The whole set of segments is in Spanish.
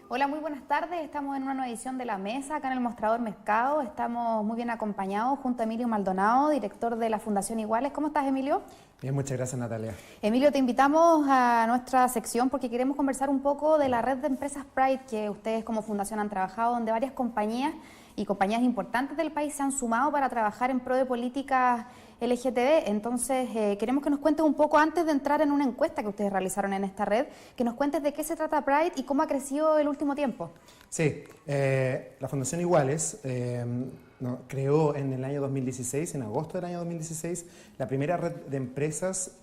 Hola, muy buenas tardes. Estamos en una nueva edición de La Mesa, acá en el Mostrador Mercado. Estamos muy bien acompañados junto a Emilio Maldonado, director de la Fundación Iguales. ¿Cómo estás, Emilio? Bien, muchas gracias, Natalia. Emilio, te invitamos a nuestra sección porque queremos conversar un poco de la red de empresas Pride que ustedes como fundación han trabajado, donde varias compañías y compañías importantes del país se han sumado para trabajar en pro de políticas LGTB. Entonces, queremos que nos cuentes un poco, antes de entrar en una encuesta que ustedes realizaron en esta red, que nos cuentes de qué se trata Pride y cómo ha crecido el último tiempo. Sí, la Fundación Iguales creó en el año 2016, en agosto del año 2016, la primera red de empresas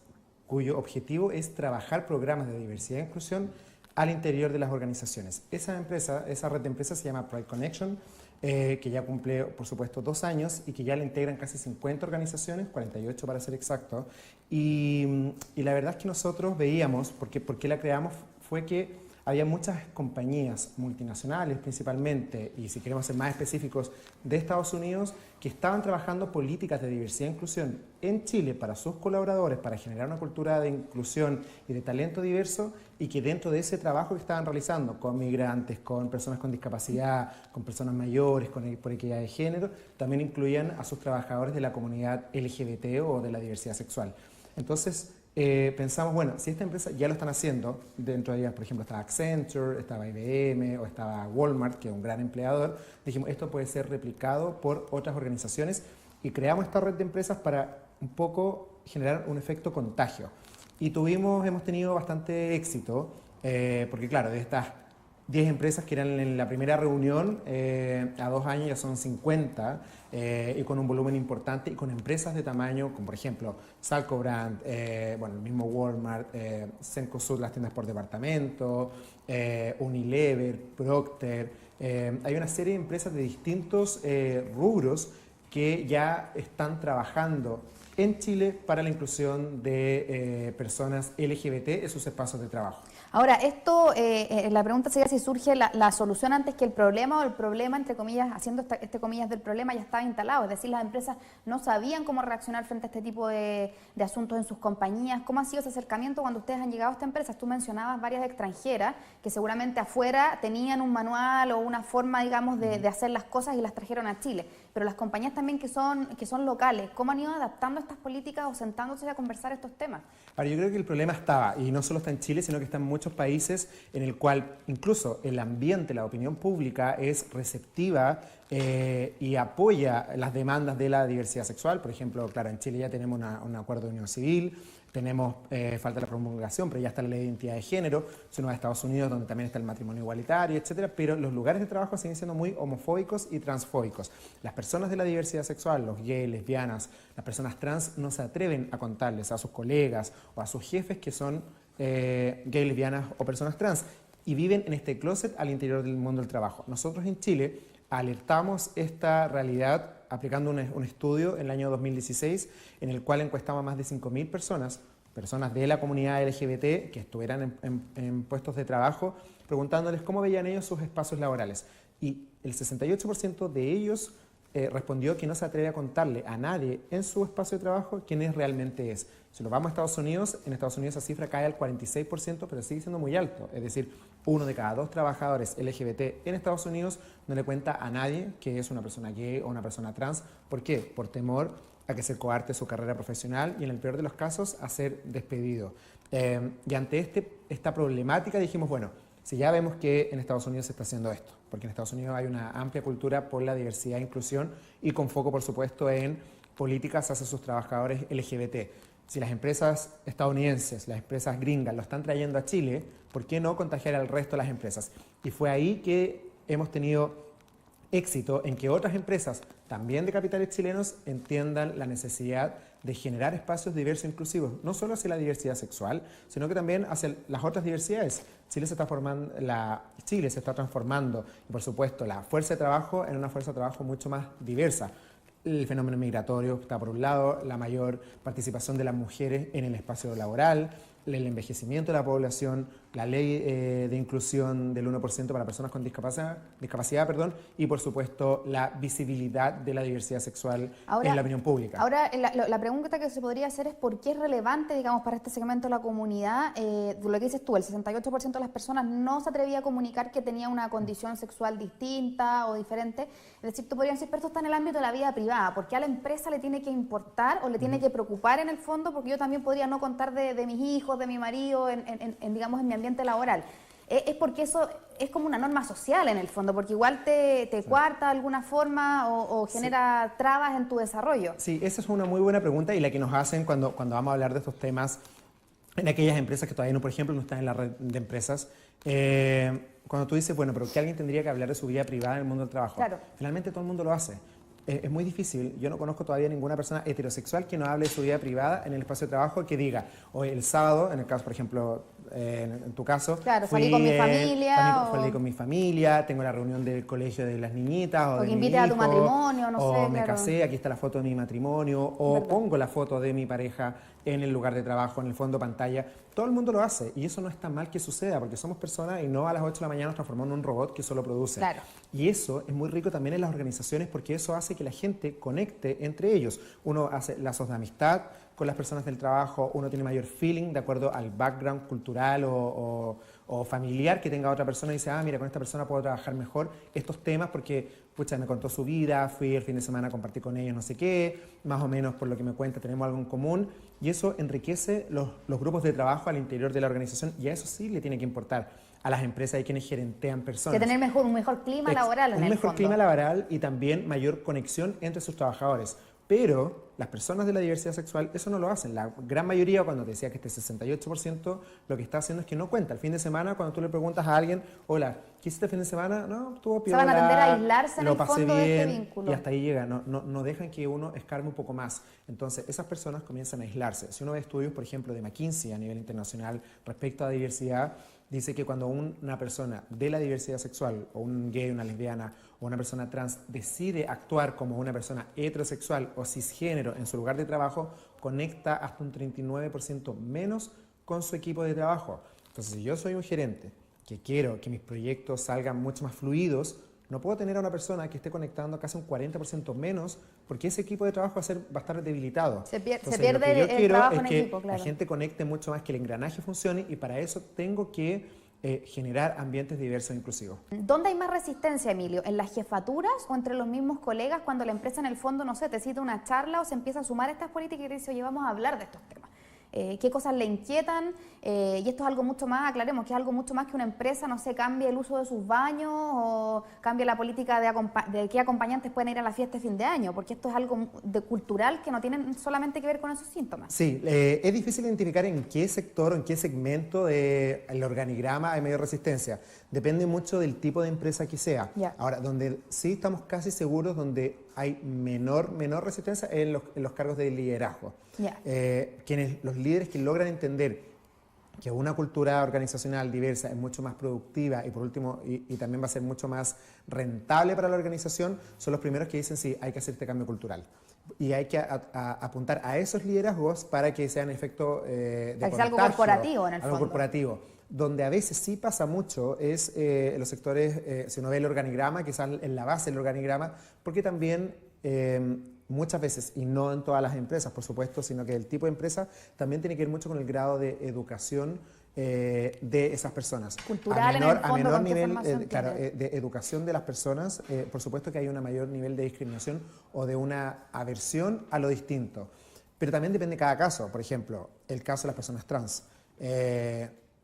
cuyo objetivo es trabajar programas de diversidad e inclusión al interior de las organizaciones. Esa red de empresas se llama Pride Connection, que ya cumple, por supuesto, 2 años y que ya le integran casi 50 organizaciones, 48 para ser exacto. Y la verdad es que nosotros veíamos, ¿por qué la creamos? Fue que había muchas compañías multinacionales principalmente, y si queremos ser más específicos, de Estados Unidos, que estaban trabajando políticas de diversidad e inclusión en Chile para sus colaboradores, para generar una cultura de inclusión y de talento diverso, y que dentro de ese trabajo que estaban realizando con migrantes, con personas con discapacidad, con personas mayores, por equidad de género, también incluían a sus trabajadores de la comunidad LGBT o de la diversidad sexual. Entonces, pensamos, bueno, si esta empresa ya lo están haciendo, dentro de ellas, por ejemplo, estaba Accenture, estaba IBM o estaba Walmart, que es un gran empleador, dijimos, esto puede ser replicado por otras organizaciones y creamos esta red de empresas para un poco generar un efecto contagio. Y hemos tenido bastante éxito, porque claro, de estas 10 empresas que eran en la primera reunión, a 2 años ya son 50, y con un volumen importante y con empresas de tamaño, como por ejemplo Salcobrand, el mismo Walmart, Cencosud, las tiendas por departamento, Unilever, Procter. Hay una serie de empresas de distintos rubros que ya están trabajando en Chile para la inclusión de personas LGBT en sus espacios de trabajo. Ahora, la pregunta sería si surge la solución antes que el problema, o el problema, entre comillas, haciendo comillas del problema, ya estaba instalado. Es decir, las empresas no sabían cómo reaccionar frente a este tipo de asuntos en sus compañías. ¿Cómo ha sido ese acercamiento cuando ustedes han llegado a esta empresa? Tú mencionabas varias extranjeras que seguramente afuera tenían un manual o una forma, digamos, de hacer las cosas y las trajeron a Chile. Pero las compañías también que son locales, ¿cómo han ido adaptando estas políticas o sentándose a conversar estos temas? Ahora, yo creo que el problema estaba, y no solo está en Chile, sino que está en muchos países en el cual incluso el ambiente, la opinión pública es receptiva y apoya las demandas de la diversidad sexual. Por ejemplo, claro, en Chile ya tenemos un acuerdo de unión civil, tenemos, falta la promulgación, pero ya está la ley de identidad de género. Si uno va a Estados Unidos, donde también está el matrimonio igualitario, etcétera, pero los lugares de trabajo siguen siendo muy homofóbicos y transfóbicos. Las personas de la diversidad sexual, los gays, lesbianas, las personas trans, no se atreven a contarles a sus colegas o a sus jefes que son gays, lesbianas o personas trans, y viven en este closet al interior del mundo del trabajo. Nosotros en Chile alertamos esta realidad aplicando un estudio en el año 2016 en el cual encuestamos a más de 5.000 personas de la comunidad LGBT que estuvieran en puestos de trabajo, preguntándoles cómo veían ellos sus espacios laborales. Y el 68% de ellos respondió que no se atreve a contarle a nadie en su espacio de trabajo quién realmente es. Si lo vamos a Estados Unidos, en Estados Unidos esa cifra cae al 46%, pero sigue siendo muy alto. Es decir, 1 de cada 2 trabajadores LGBT en Estados Unidos no le cuenta a nadie que es una persona gay o una persona trans. ¿Por qué? Por temor a que se coarte su carrera profesional y en el peor de los casos a ser despedido. Y ante esta problemática dijimos, bueno, si ya vemos que en Estados Unidos se está haciendo esto, porque en Estados Unidos hay una amplia cultura por la diversidad e inclusión y con foco, por supuesto, en políticas hacia sus trabajadores LGBT. Si las empresas estadounidenses, las empresas gringas lo están trayendo a Chile, ¿por qué no contagiar al resto de las empresas? Y fue ahí que hemos tenido éxito en que otras empresas, también de capitales chilenos, entiendan la necesidad de generar espacios diversos e inclusivos, no solo hacia la diversidad sexual, sino que también hacia las otras diversidades. Chile se está transformando, y por supuesto la fuerza de trabajo en una fuerza de trabajo mucho más diversa. El fenómeno migratorio está por un lado, la mayor participación de las mujeres en el espacio laboral, el envejecimiento de la población, la ley de inclusión del 1% para personas con discapacidad, y por supuesto la visibilidad de la diversidad sexual en la opinión pública. Ahora, la pregunta que se podría hacer es por qué es relevante, digamos, para este segmento de la comunidad, lo que dices tú, el 68% de las personas no se atrevía a comunicar que tenía una condición sexual distinta o diferente. Es decir, tú podrías decir, pero esto está en el ámbito de la vida privada, ¿por qué a la empresa le tiene que importar o le tiene que preocupar en el fondo? Porque yo también podría no contar de mis hijos, de mi marido, digamos, en mi ambiente laboral. Es porque eso es como una norma social en el fondo, porque igual te coarta de alguna forma o genera trabas en tu desarrollo. Sí, esa es una muy buena pregunta y la que nos hacen cuando vamos a hablar de estos temas en aquellas empresas que todavía no, por ejemplo, no están en la red de empresas. Cuando tú dices, bueno, pero que alguien tendría que hablar de su vida privada en el mundo del trabajo. Claro. Finalmente todo el mundo lo hace. Es muy difícil. Yo no conozco todavía ninguna persona heterosexual que no hable de su vida privada en el espacio de trabajo, que diga, hoy el sábado, en el caso, por ejemplo, en tu caso, claro, salí con mi familia. Salí con mi familia, tengo la reunión del colegio de las niñitas, o de que mi invite a tu hijo, matrimonio, no sé. o me casé, aquí está la foto de mi matrimonio, o pongo la foto de mi pareja en el lugar de trabajo, en el fondo pantalla. Todo el mundo lo hace y eso no es tan mal que suceda porque somos personas y no a las 8 de la mañana nos transformamos en un robot que solo produce. Claro. Y eso es muy rico también en las organizaciones porque eso hace que la gente conecte entre ellos. Uno hace lazos de amistad con las personas del trabajo, uno tiene mayor feeling de acuerdo al background cultural o familiar que tenga otra persona y dice, mira, con esta persona puedo trabajar mejor estos temas porque, pucha, me contó su vida, fui el fin de semana a compartir con ellos no sé qué, más o menos por lo que me cuenta tenemos algo en común y eso enriquece los grupos de trabajo al interior de la organización y a eso sí le tiene que importar a las empresas y quienes gerentean personas. Que tener un mejor clima laboral en el fondo. Un mejor clima laboral y también mayor conexión entre sus trabajadores. Pero las personas de la diversidad sexual eso no lo hacen. La gran mayoría, cuando te decía que este 68%, lo que está haciendo es que no cuenta. El fin de semana, cuando tú le preguntas a alguien, hola, ¿qué hiciste el fin de semana? No, estuvo piola. Se van a tender a aislarse en el fondo de este vínculo. Y hasta ahí llega. No dejan que uno escarme un poco más. Entonces, esas personas comienzan a aislarse. Si uno ve estudios, por ejemplo, de McKinsey a nivel internacional respecto a diversidad, dice que cuando una persona de la diversidad sexual, o un gay, una lesbiana, o una persona trans, decide actuar como una persona heterosexual o cisgénero en su lugar de trabajo, conecta hasta un 39% menos con su equipo de trabajo. Entonces, si yo soy un gerente que quiero que mis proyectos salgan mucho más fluidos, no puedo tener a una persona que esté conectando casi un 40% menos, porque ese equipo de trabajo va a estar debilitado. Se pierde lo que yo quiero trabajo es en que equipo, claro. La gente conecte mucho más, que el engranaje funcione, y para eso tengo que generar ambientes diversos e inclusivos. ¿Dónde hay más resistencia, Emilio? ¿En las jefaturas o entre los mismos colegas cuando la empresa en el fondo, no sé, te cita una charla o se empieza a sumar a estas políticas y te dice, oye, vamos a hablar de estos temas? ¿Qué cosas le inquietan? Y esto es algo mucho más, aclaremos, que es algo mucho más que una empresa, no sé, cambie el uso de sus baños o cambie la política de qué acompañantes pueden ir a la fiesta de fin de año, porque esto es algo cultural que no tiene solamente que ver con esos síntomas. Sí, es difícil identificar en qué sector o en qué segmento del organigrama hay mayor resistencia. Depende mucho del tipo de empresa que sea. Ya. Ahora, donde sí estamos casi seguros, donde hay menor resistencia, es en los cargos de liderazgo. Ya. Los líderes que logran entender que una cultura organizacional diversa es mucho más productiva y por último y también va a ser mucho más rentable para la organización, son los primeros que dicen sí, hay que hacer este cambio cultural. Y hay que apuntar a esos liderazgos para que sean efecto de contagio, algo corporativo en el fondo. Algo corporativo. Donde a veces sí pasa mucho es en los sectores, si uno ve el organigrama, quizás en la base del organigrama, porque también muchas veces, y no en todas las empresas, por supuesto, sino que el tipo de empresa también tiene que ver mucho con el grado de educación de esas personas. Cultural, en el fondo, a menor ¿con qué nivel formación claro, tiene? de educación de las personas, por supuesto que hay un mayor nivel de discriminación o de una aversión a lo distinto. Pero también depende de cada caso. Por ejemplo, el caso de las personas trans.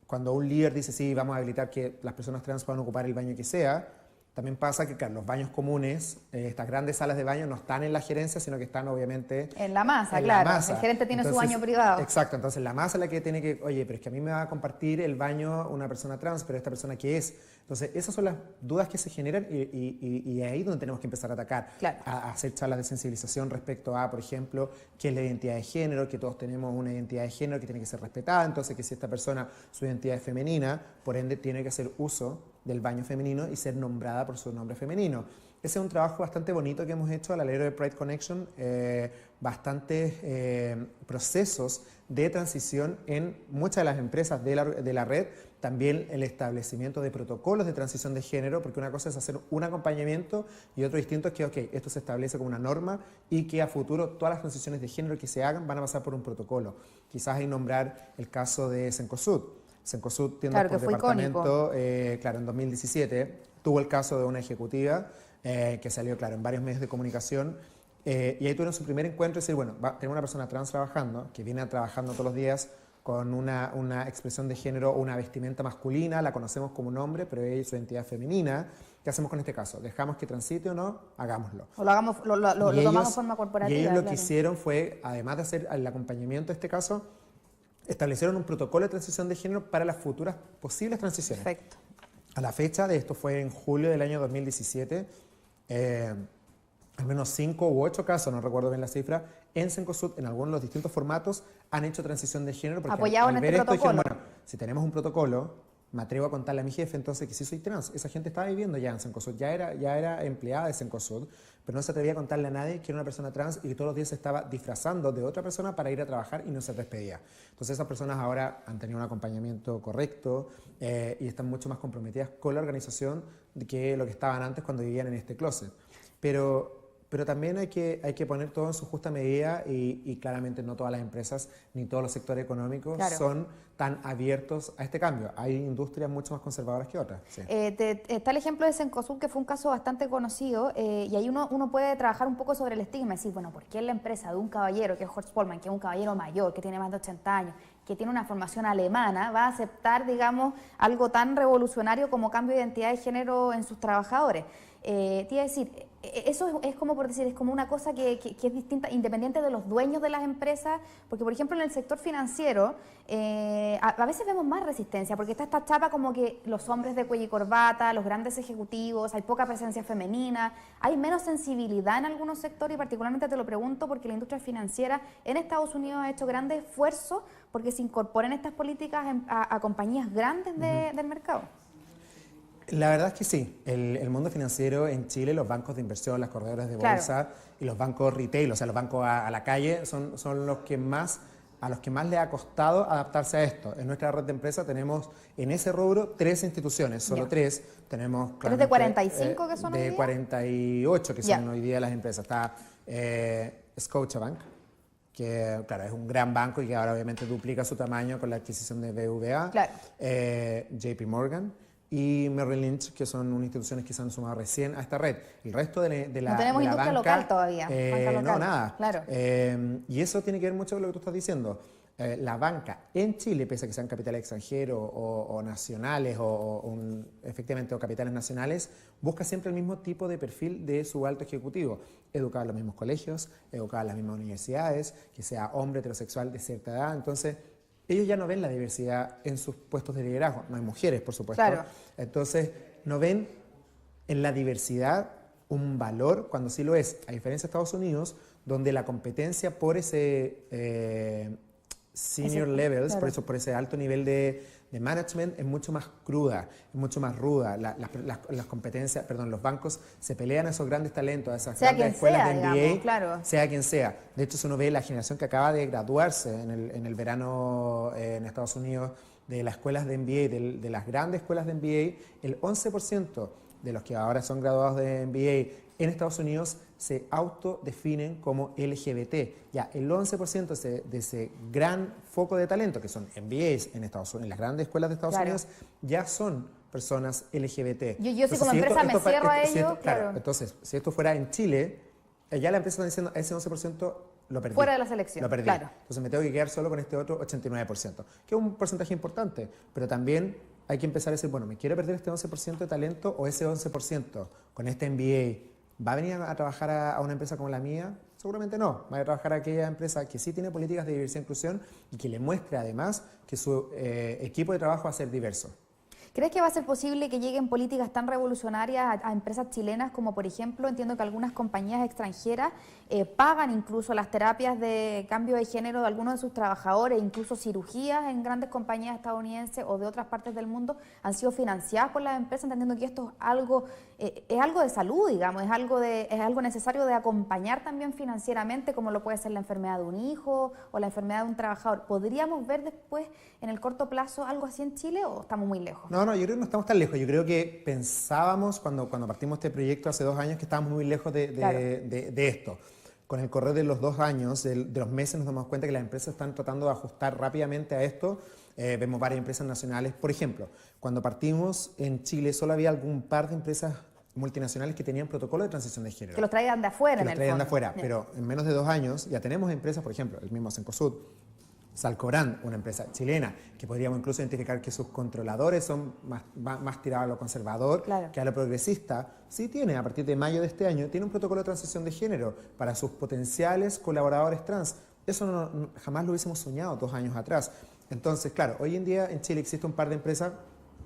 Cuando un líder dice, sí, vamos a habilitar que las personas trans puedan ocupar el baño que sea, también pasa que, claro, los baños comunes, estas grandes salas de baño no están en la gerencia, sino que están obviamente en la masa, en claro. La masa. El gerente tiene su baño privado. Exacto, entonces la masa es la que tiene que, oye, pero es que a mí me va a compartir el baño una persona trans, pero esta persona ¿qué es? Entonces esas son las dudas que se generan y ahí es donde tenemos que empezar a atacar, claro. a hacer charlas de sensibilización respecto a, por ejemplo, qué es la identidad de género, que todos tenemos una identidad de género que tiene que ser respetada, entonces que si esta persona, su identidad es femenina, por ende tiene que hacer uso del baño femenino y ser nombrada por su nombre femenino. ese es un trabajo bastante bonito que hemos hecho al alero de Pride Connection, bastantes procesos de transición en muchas de las empresas de la red, también el establecimiento de protocolos de transición de género, porque una cosa es hacer un acompañamiento y otro distinto es que, ok, esto se establece como una norma y que a futuro todas las transiciones de género que se hagan van a pasar por un protocolo. Quizás hay nombrar el caso de Cencosud. Cencosud, tiendas por departamento, claro, en 2017 tuvo el caso de una ejecutiva que salió, claro, en varios medios de comunicación, y ahí tuvieron su primer encuentro y decir, bueno, tenemos una persona trans trabajando, que viene trabajando todos los días con una expresión de género, una vestimenta masculina, la conocemos como un hombre, pero ella es su identidad femenina. ¿Qué hacemos con este caso? ¿Dejamos que transite o no? Hagámoslo. O lo hagamos, lo tomamos de forma corporativa. Y ellos lo que hicieron fue, además de hacer el acompañamiento de este caso, establecieron un protocolo de transición de género para las futuras posibles transiciones. Perfecto. A la fecha de esto fue en julio del año 2017, al menos 5 u 8 casos, no recuerdo bien la cifra, en Cencosud, en algunos de los distintos formatos, han hecho transición de género. Porque apoyado en este protocolo. Dijeron, bueno, si tenemos un protocolo, me atrevo a contarle a mi jefe entonces que sí soy trans. Esa gente estaba viviendo ya en Cencosud, ya era empleada de Cencosud, pero no se atrevía a contarle a nadie que era una persona trans y que todos los días se estaba disfrazando de otra persona para ir a trabajar y no se despedía. Entonces esas personas ahora han tenido un acompañamiento correcto y están mucho más comprometidas con la organización que lo que estaban antes cuando vivían en este closet. Pero también hay que poner todo en su justa medida y claramente no todas las empresas ni todos los sectores económicos son tan abiertos a este cambio. Hay industrias mucho más conservadoras que otras. Sí. Está el ejemplo de Cencosud, que fue un caso bastante conocido, y ahí uno puede trabajar un poco sobre el estigma y decir, bueno, ¿por qué la empresa de un caballero, que es Horst Polman, que es un caballero mayor, que tiene más de 80 años, que tiene una formación alemana, va a aceptar, digamos, algo tan revolucionario como cambio de identidad de género en sus trabajadores? Te iba a decir, eso es como por decir, es como una cosa que es distinta, independiente de los dueños de las empresas, porque por ejemplo en el sector financiero a veces vemos más resistencia, porque está esta chapa como que los hombres de cuello y corbata, los grandes ejecutivos, hay poca presencia femenina, hay menos sensibilidad en algunos sectores, y particularmente te lo pregunto porque la industria financiera en Estados Unidos ha hecho grandes esfuerzos porque se incorporen estas políticas a compañías grandes del mercado. La verdad es que sí, el mundo financiero en Chile, los bancos de inversión, las corredoras de bolsa y los bancos retail, o sea, los bancos a la calle, son los que a los que más le ha costado adaptarse a esto. En nuestra red de empresas tenemos en ese rubro 3 instituciones, solo 3. Tenemos ¿3 de 45 que son hoy día? De 48 que son hoy día las empresas. Está Scotiabank, que claro, es un gran banco y que ahora obviamente duplica su tamaño con la adquisición de BBVA. JP Morgan y Merrill Lynch, que son instituciones que se han sumado recién a esta red. El resto de la no tenemos de la industria banca, local todavía. No, nada. Claro. Y eso tiene que ver mucho con lo que tú estás diciendo. La banca en Chile, pese a que sean capitales extranjeros o nacionales efectivamente o capitales nacionales, busca siempre el mismo tipo de perfil de su alto ejecutivo. Educar en los mismos colegios, educar en las mismas universidades, que sea hombre heterosexual de cierta edad. Entonces, ellos ya no ven la diversidad en sus puestos de liderazgo. No hay mujeres, por supuesto. Claro. Entonces, no ven en la diversidad un valor cuando sí lo es. A diferencia de Estados Unidos, donde la competencia por ese senior levels, por ese alto nivel de management es mucho más cruda, es mucho más ruda. Las competencias, los bancos se pelean a esos grandes talentos, a esas grandes escuelas de MBA, sea quien sea. De hecho, si uno ve la generación que acaba de graduarse en el verano en Estados Unidos de las escuelas de MBA, de las grandes escuelas de MBA, el 11% de los que ahora son graduados de MBA en Estados Unidos se autodefinen como LGBT. Ya, el 11% de ese gran foco de talento, que son MBAs en Estados Unidos, en las grandes escuelas de Estados Unidos, ya son personas LGBT. Yo sí como empresa me cierro a ello. Claro, entonces, si esto fuera en Chile, ya la empresa está diciendo, ese 11% lo perdí. Fuera de la selección. Lo perdí. Claro. Entonces me tengo que quedar solo con este otro 89%, que es un porcentaje importante, pero también hay que empezar a decir, bueno, ¿me quiero perder este 11% de talento o ese 11% con este MBA? ¿Va a venir a trabajar a una empresa como la mía? Seguramente no. Va a trabajar a aquella empresa que sí tiene políticas de diversidad e inclusión y que le muestre además que su equipo de trabajo va a ser diverso. ¿Crees que va a ser posible que lleguen políticas tan revolucionarias a empresas chilenas como, por ejemplo, entiendo que algunas compañías extranjeras pagan incluso las terapias de cambio de género de algunos de sus trabajadores, incluso cirugías en grandes compañías estadounidenses o de otras partes del mundo han sido financiadas por las empresas, entendiendo que esto es algo es algo de salud, digamos, es algo necesario de acompañar también financieramente, como lo puede ser la enfermedad de un hijo o la enfermedad de un trabajador. ¿Podríamos ver después, en el corto plazo, algo así en Chile o estamos muy lejos? No, yo creo que no estamos tan lejos. Yo creo que pensábamos cuando partimos este proyecto hace 2 años que estábamos muy lejos de esto. Con el correr de los 2 años, de los meses, nos damos cuenta que las empresas están tratando de ajustar rápidamente a esto. Vemos varias empresas nacionales. Por ejemplo, cuando partimos en Chile solo había algún par de empresas multinacionales que tenían protocolo de transición de género. Que los traían de afuera, que los traían de afuera, pero en menos de 2 años ya tenemos empresas, por ejemplo, el mismo Cencosud, Salcobrand, una empresa chilena, que podríamos incluso identificar que sus controladores son más tirados a lo conservador que a lo progresista. Sí tiene, a partir de mayo de este año, tiene un protocolo de transición de género para sus potenciales colaboradores trans. Eso jamás lo hubiésemos soñado 2 años atrás. Entonces, claro, hoy en día en Chile existe un par de empresas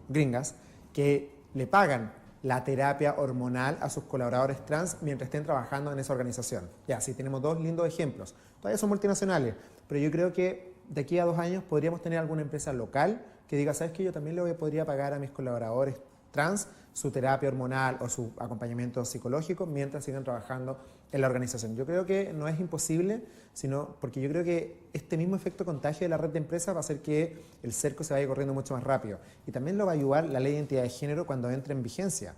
gringas que le pagan la terapia hormonal a sus colaboradores trans mientras estén trabajando en esa organización. Ya, sí, tenemos 2 lindos ejemplos. Todavía son multinacionales, pero yo creo que de aquí a 2 años podríamos tener alguna empresa local que diga, ¿sabes qué? Yo también podría pagar a mis colaboradores trans su terapia hormonal o su acompañamiento psicológico mientras sigan trabajando en la organización. Yo creo que no es imposible, sino porque yo creo que este mismo efecto contagio de la red de empresas va a hacer que el cerco se vaya corriendo mucho más rápido. Y también lo va a ayudar la ley de identidad de género cuando entre en vigencia.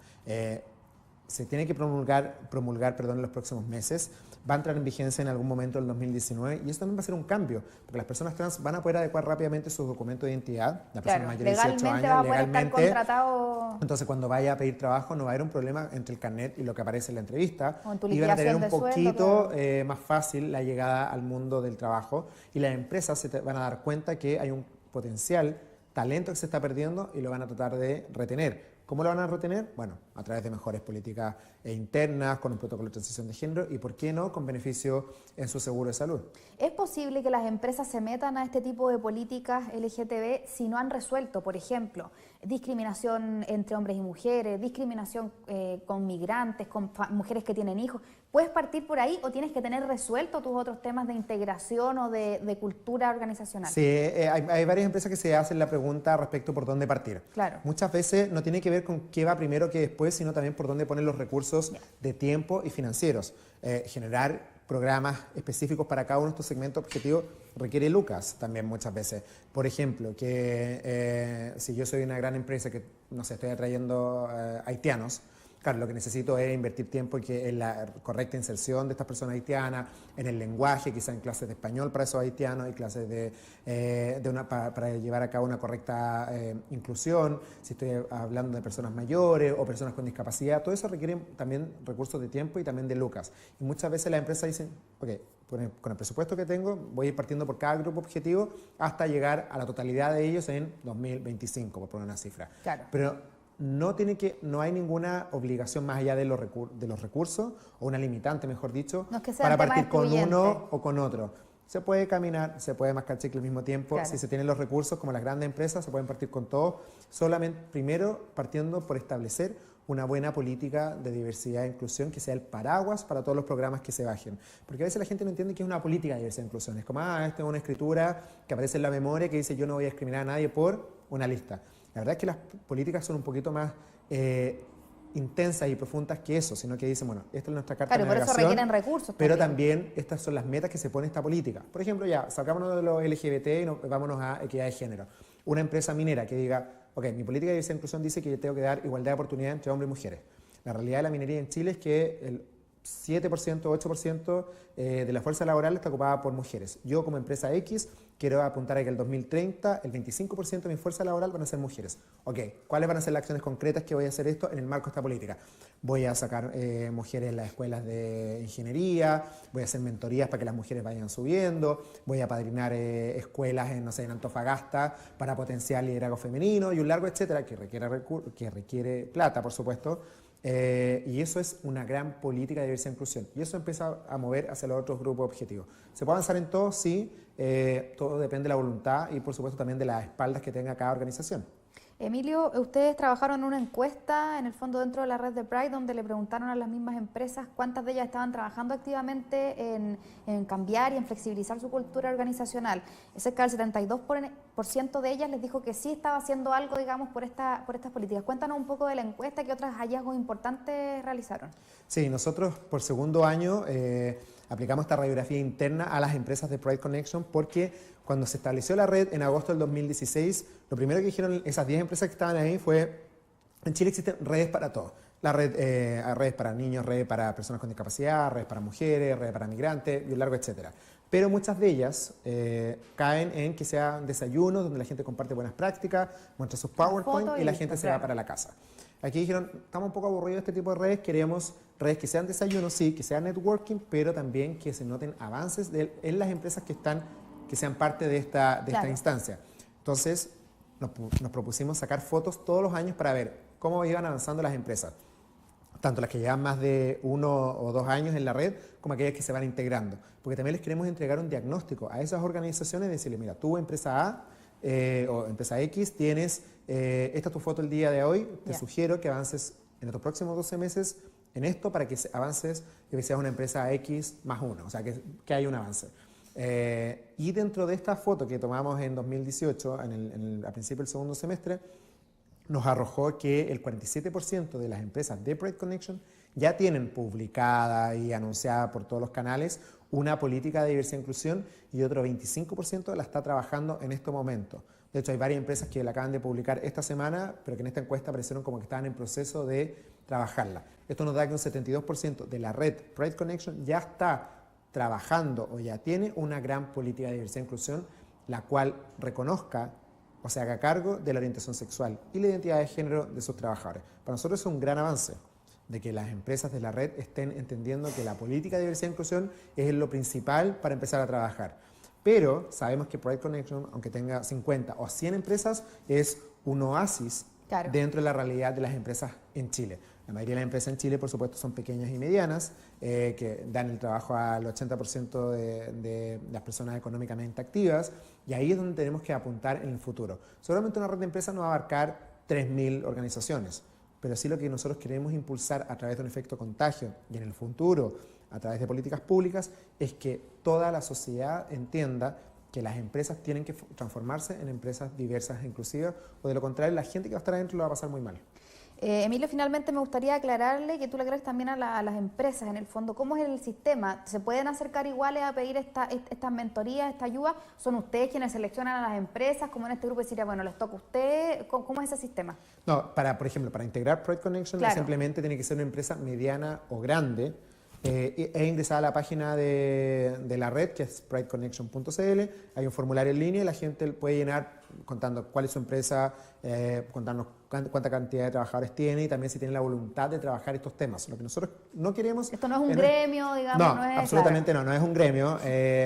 Se tiene que promulgar en los próximos meses, va a entrar en vigencia en algún momento del 2019 y eso también va a ser un cambio, porque las personas trans van a poder adecuar rápidamente sus documentos de identidad, la persona mayor de 18 años, va a poder estar contratado. Entonces cuando vaya a pedir trabajo no va a haber un problema entre el carnet y lo que aparece en la entrevista, o en tu y van a tener un de poquito sueldo, más fácil la llegada al mundo del trabajo y las empresas se van a dar cuenta que hay un potencial talento que se está perdiendo y lo van a tratar de retener. ¿Cómo lo van a retener? Bueno, a través de mejores políticas internas, con un protocolo de transición de género y, ¿por qué no?, con beneficio en su seguro de salud. ¿Es posible que las empresas se metan a este tipo de políticas LGTB si no han resuelto, por ejemplo, discriminación entre hombres y mujeres, discriminación con migrantes, con mujeres que tienen hijos? ¿Puedes partir por ahí o tienes que tener resuelto tus otros temas de integración o de cultura organizacional? Sí, hay varias empresas que se hacen la pregunta respecto por dónde partir. Claro. Muchas veces no tiene que ver con qué va primero, qué después, sino también por dónde poner los recursos de tiempo y financieros. Generar programas específicos para cada uno de estos segmentos objetivos requiere lucas también muchas veces. Por ejemplo, que si yo soy una gran empresa que, no sé, estoy atrayendo haitianos, claro, lo que necesito es invertir tiempo en la correcta inserción de estas personas haitianas, en el lenguaje, quizá en clases de español para esos haitianos y clases para llevar a cabo una correcta inclusión. Si estoy hablando de personas mayores o personas con discapacidad, todo eso requiere también recursos de tiempo y también de lucas. Y muchas veces las empresas dicen, ok, con el presupuesto que tengo voy a ir partiendo por cada grupo objetivo hasta llegar a la totalidad de ellos en 2025, por poner una cifra. Claro. Pero no hay ninguna obligación más allá de los recursos, o una limitante, mejor dicho, para partir con uno o con otro. Se puede caminar, se puede mascar chicle al mismo tiempo. Claro. Si se tienen los recursos, como las grandes empresas, se pueden partir con todos. Solamente, primero, partiendo por establecer una buena política de diversidad e inclusión que sea el paraguas para todos los programas que se bajen. Porque a veces la gente no entiende que es una política de diversidad e inclusión. Es como, esta es una escritura que aparece en la memoria que dice yo no voy a discriminar a nadie por una lista. La verdad es que las políticas son un poquito más intensas y profundas que eso, sino que dicen, bueno, esta es nuestra carta de navegación. Por eso requieren recursos. Pero también estas son las metas que se pone esta política. Por ejemplo, ya, sacámonos de los LGBT y vámonos a equidad de género. Una empresa minera que diga, ok, mi política de diversidad e inclusión dice que yo tengo que dar igualdad de oportunidad entre hombres y mujeres. La realidad de la minería en Chile es que el 7%, 8% de la fuerza laboral está ocupada por mujeres. Yo como empresa X quiero apuntar a que el 2030 el 25% de mi fuerza laboral van a ser mujeres. Ok, ¿cuáles van a ser las acciones concretas que voy a hacer esto en el marco de esta política? Voy a sacar mujeres en las escuelas de ingeniería, voy a hacer mentorías para que las mujeres vayan subiendo, voy a padrinar escuelas en Antofagasta para potenciar liderazgo femenino y un largo etcétera que requiere plata, por supuesto. Y eso es una gran política de diversidad e inclusión. Y eso empieza a mover hacia los otros grupos objetivos. ¿Se puede avanzar en todo? Sí. Todo depende de la voluntad y, por supuesto, también de las espaldas que tenga cada organización. Emilio, ustedes trabajaron en una encuesta, en el fondo dentro de la red de Pride, donde le preguntaron a las mismas empresas cuántas de ellas estaban trabajando activamente en cambiar y en flexibilizar su cultura organizacional. Cerca del 72% de ellas les dijo que sí estaba haciendo algo, digamos, por estas políticas. Cuéntanos un poco de la encuesta, qué otros hallazgos importantes realizaron. Sí, nosotros por segundo año aplicamos esta radiografía interna a las empresas de Pride Connection porque cuando se estableció la red en agosto del 2016, lo primero que dijeron esas 10 empresas que estaban ahí fue, en Chile existen redes para todo. Redes para niños, redes para personas con discapacidad, redes para mujeres, redes para migrantes, y un largo etcétera. Pero muchas de ellas caen en que sean desayunos donde la gente comparte buenas prácticas, muestra sus PowerPoint y la gente se va para la casa. Aquí dijeron, estamos un poco aburridos de este tipo de redes, queremos redes que sean desayunos, sí, que sean networking, pero también que se noten avances en las empresas que sean parte de esta instancia. Entonces, nos propusimos sacar fotos todos los años para ver cómo iban avanzando las empresas, tanto las que llevan más de 1 o 2 años en la red, como aquellas que se van integrando. Porque también les queremos entregar un diagnóstico a esas organizaciones y decirles, mira, tú empresa A o empresa X, tienes, esta es tu foto el día de hoy, te sugiero que avances en estos próximos 12 meses en esto para que avances y que seas una empresa X más 1, o sea, que hay un avance. Y dentro de esta foto que tomamos en 2018, a principio del segundo semestre, nos arrojó que el 47% de las empresas de Pride Connection ya tienen publicada y anunciada por todos los canales una política de diversidad e inclusión y otro 25% la está trabajando en este momento. De hecho, hay varias empresas que la acaban de publicar esta semana, pero que en esta encuesta aparecieron como que estaban en proceso de trabajarla. Esto nos da que un 72% de la red Pride Connection ya está trabajando o ya tiene una gran política de diversidad e inclusión, la cual reconozca o se haga cargo de la orientación sexual y la identidad de género de sus trabajadores. Para nosotros es un gran avance de que las empresas de la red estén entendiendo que la política de diversidad e inclusión es lo principal para empezar a trabajar. Pero sabemos que Pride Connection, aunque tenga 50 o 100 empresas, es un oasis dentro de la realidad de las empresas en Chile. La mayoría de las empresas en Chile, por supuesto, son pequeñas y medianas, que dan el trabajo al 80% de las personas económicamente activas, y ahí es donde tenemos que apuntar en el futuro. Seguramente una red de empresas no va a abarcar 3.000 organizaciones, pero sí lo que nosotros queremos impulsar a través de un efecto contagio y en el futuro, a través de políticas públicas, es que toda la sociedad entienda que las empresas tienen que transformarse en empresas diversas e inclusivas, o de lo contrario, la gente que va a estar adentro lo va a pasar muy mal. Emilio, finalmente me gustaría aclararle que tú le aclares también a las empresas, en el fondo, ¿cómo es el sistema? ¿Se pueden acercar iguales a pedir estas mentorías, esta ayuda? ¿Son ustedes quienes seleccionan a las empresas? Como en este grupo decir, bueno, les toca a usted, ¿cómo es ese sistema? No, por ejemplo, para integrar Pride Connection simplemente tiene que ser una empresa mediana o grande, ingresar a la página de la red, que es prideconnection.cl. Hay un formulario en línea y la gente puede llenar contando cuál es su empresa, contarnos cuánta cantidad de trabajadores tiene y también si tiene la voluntad de trabajar estos temas. Lo que nosotros no queremos... Esto no es un gremio, digamos. No, absolutamente no es un gremio,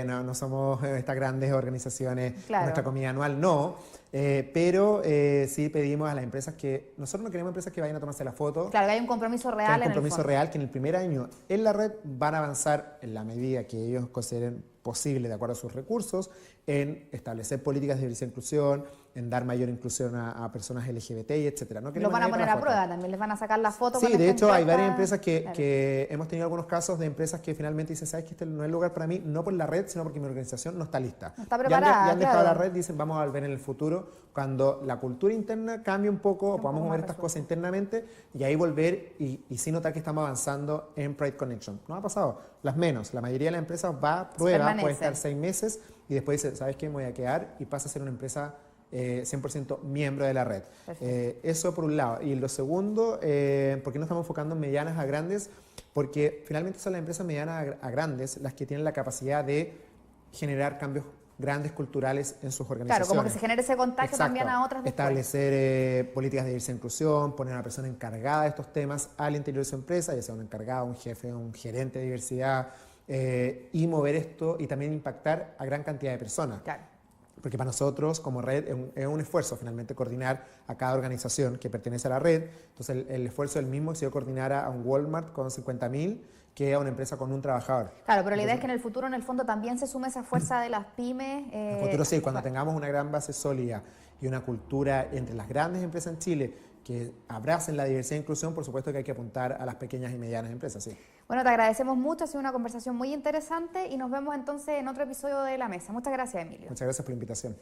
no somos estas grandes organizaciones, nuestra comida anual no, pero sí pedimos a las empresas que... Nosotros no queremos empresas que vayan a tomarse la foto. Claro, que hay un compromiso real. Que hay un compromiso real, que en el primer año en la red van a avanzar en la medida que ellos consideren posible, de acuerdo a sus recursos, en establecer políticas de diversidad e inclusión, en dar mayor inclusión a personas LGBTI, etcétera. No lo van a poner a prueba también, les van a sacar la foto. Sí, de hecho hay varias empresas que hemos tenido algunos casos de empresas que finalmente dicen, ¿sabes que este no es el lugar para mí? No por la red, sino porque mi organización no está lista. No está preparada, ya han dejado la red, dicen, vamos a volver en el futuro, cuando la cultura interna cambie un poco, o podamos mover estas cosas internamente, y ahí volver y sí notar que estamos avanzando en Pride Connection. No ha pasado, las menos. La mayoría de las empresas va a prueba, puede estar 6 meses, y después dice, ¿sabes qué? Me voy a quedar, y pasa a ser una empresa 100% miembro de la red. Eso por un lado. Y lo segundo, ¿por qué no estamos enfocando en medianas a grandes? Porque finalmente son las empresas medianas a grandes las que tienen la capacidad de generar cambios grandes culturales en sus organizaciones. Claro, como que se genere ese contagio también a otras después. Establecer políticas de diversidad e inclusión, poner a una persona encargada de estos temas al interior de su empresa, ya sea un encargado, un jefe, un gerente de diversidad, y mover esto y también impactar a gran cantidad de personas. Claro. Porque para nosotros como red es un esfuerzo finalmente coordinar a cada organización que pertenece a la red. Entonces el esfuerzo del mismo ha sido coordinar a un Walmart con 50.000 que a una empresa con un trabajador. Claro, pero la idea es que en el futuro, en el fondo, también se sume esa fuerza de las pymes. En el futuro sí, cuando tengamos una gran base sólida y una cultura entre las grandes empresas en Chile que abracen la diversidad e inclusión, por supuesto que hay que apuntar a las pequeñas y medianas empresas, sí. Bueno, te agradecemos mucho, ha sido una conversación muy interesante y nos vemos entonces en otro episodio de La Mesa. Muchas gracias, Emilio. Muchas gracias por la invitación.